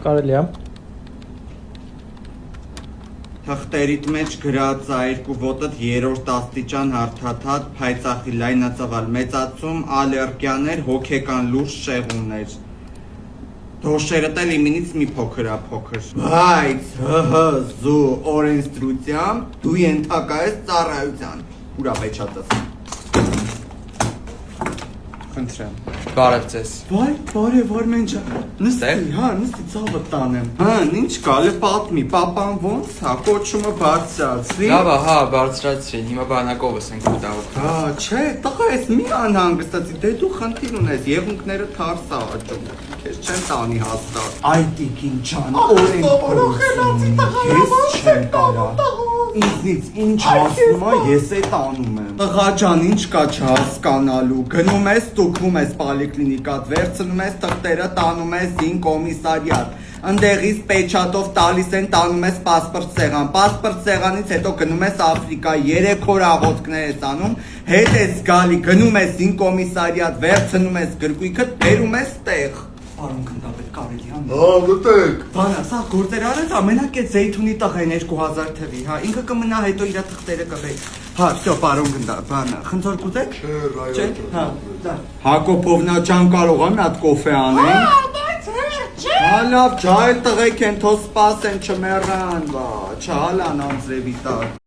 Կարելի է։ Թղթերիդ մեջ գրած ա երկու ոտդ երրորդ աստիճան հարթաթաթ, փայծախի լայնածավալ մեծացում, ալերգիաներ, հոգեկան լուրջ շեղումներ։ Դոշերդ էլ իմինից մի փոքր ա փոքր։ Բայց ՀՀԶ օրենսդրությամբ դու ենթակա ես ծառայության։ Ուրա վեճատս։ Խնդրեմ։ Բարև ձեզ։ Վայ, բարև Արմեն ջան։ Նստի, հա, նստի ցավը տանեմ։ Հա, ինչ կալը պատմի, պապան ոնց, հա, կոչումը բարձրացրի։ Լավ է, հա, բարձրացրին, հիմա բանակովս ենք ուտաղ։ Հա, չէ, տղա, ես մի անհանգստացի, դե դու խնդիր ունես, եղունգները թարս ա աճում։ Քեզ չեն տանի հաստատ։ Այ տիկին ջան, ես չեմ կարա։ Ինձնից ինչ ասում ա, ես է տանում եմ։ Տղա ջան, ինչ կա չհասկանալու։ Գնում ես, ստուգվում ես պոլիկլինիկատ, վերցնում ես թղթերը, տանում ես զին կոմիսարիատ։ Ընդեղից պեչատով տալիս են, տանում ես պասպորտ սեղան։ Պասպորտ սեղանից հետո գնում ես Աֆրիկա, 3 օր աղոթքներ ես անում, հետ ես գալի, գնում ես զին կոմիսարիատ, վերցնում ես գրկույկը, բերում ես տեղ։ Պարոն գնդապետ կարելի ա։ Հա, գտեք։ Բանա, սա գործեր արեց ամենակ է Զեյթունի տղեն 2000 թվի, հա, ինքը կմնա հետո իր թղթերը կվեի։ Հա, всё, պարոն գնդապետ, բանա, խնդրոր կուզեք։ Չէ, հա, Հակոբովնա ջան կարող ա մի հատ կոֆե անեն։ Հա, լավ, ջայլ տղեկ են, թող սպասեն, չմեռան, բա, չհալան անձրևի տակ։